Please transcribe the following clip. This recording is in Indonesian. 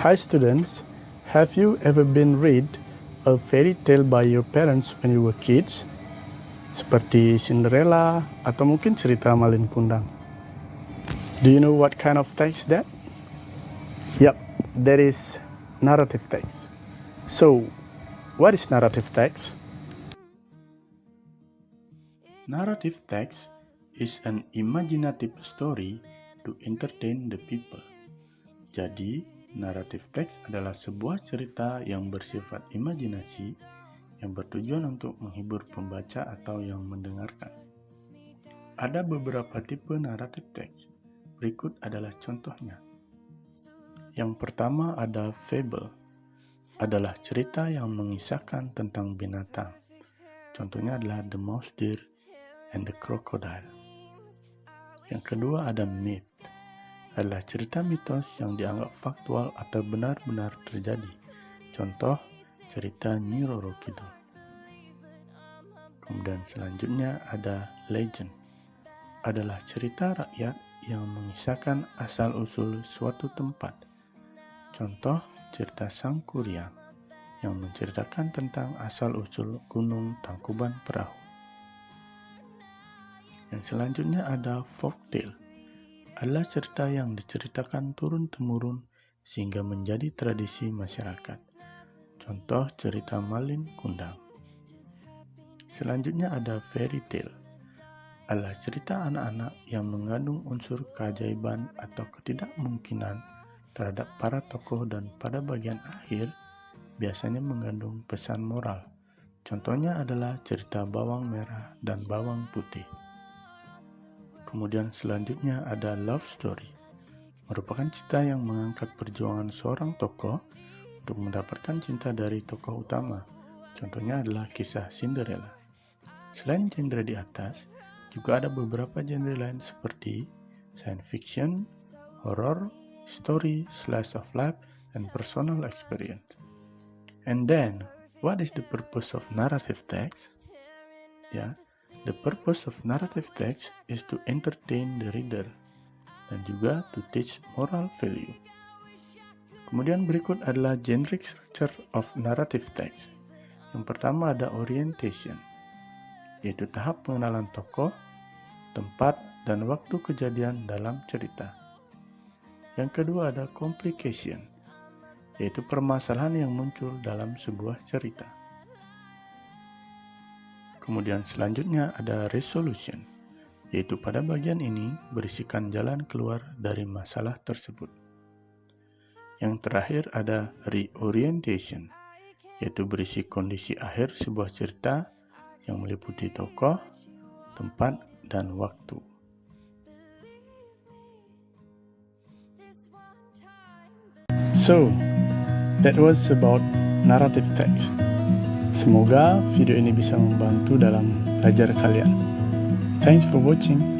Hi students, have you ever been read a fairy tale by your parents when you were kids? Seperti Cinderella atau mungkin cerita Malin Kundang. Do you know what kind of text that? Yep, that is narrative text. So, what is narrative text? Narrative text is an imaginative story to entertain the people. Jadi, naratif teks adalah sebuah cerita yang bersifat imajinasi yang bertujuan untuk menghibur pembaca atau yang mendengarkan. Ada beberapa tipe naratif teks. Berikut adalah contohnya. Yang pertama ada fable. Adalah cerita yang mengisahkan tentang binatang. Contohnya adalah The Mouse Deer and the Crocodile. Yang kedua ada myth. Adalah cerita mitos yang dianggap faktual atau benar-benar terjadi. Contoh, cerita Nyi Roro Kidul. Kemudian selanjutnya ada legend. Adalah cerita rakyat yang mengisahkan asal-usul suatu tempat. Contoh, cerita Sang Kuryang yang menceritakan tentang asal-usul Gunung Tangkuban Perahu. Yang selanjutnya ada folktale. Adalah cerita yang diceritakan turun-temurun sehingga menjadi tradisi masyarakat. Contoh cerita Malin Kundang. Selanjutnya ada fairy tale. Adalah cerita anak-anak yang mengandung unsur keajaiban atau ketidakmungkinan terhadap para tokoh dan pada bagian akhir biasanya mengandung pesan moral. Contohnya adalah cerita Bawang Merah dan Bawang Putih. Kemudian selanjutnya ada love story, merupakan cerita yang mengangkat perjuangan seorang tokoh untuk mendapatkan cinta dari tokoh utama. Contohnya adalah kisah Cinderella. Selain genre di atas, juga ada beberapa genre lain seperti science fiction, horror, story, slice of life, and personal experience. And then, what is the purpose of narrative text? The purpose of narrative text is to entertain the reader dan juga to teach moral value. Kemudian berikut adalah generic structure of narrative text. Yang pertama ada orientation, yaitu tahap pengenalan tokoh, tempat, dan waktu kejadian dalam cerita. Yang kedua ada complication, yaitu permasalahan yang muncul dalam sebuah cerita. Kemudian selanjutnya ada resolution, yaitu pada bagian ini berisikan jalan keluar dari masalah tersebut. Yang terakhir ada reorientation, yaitu berisi kondisi akhir sebuah cerita yang meliputi tokoh, tempat, dan waktu. So, that was about narrative text. Semoga video ini bisa membantu dalam belajar kalian. Thanks for watching.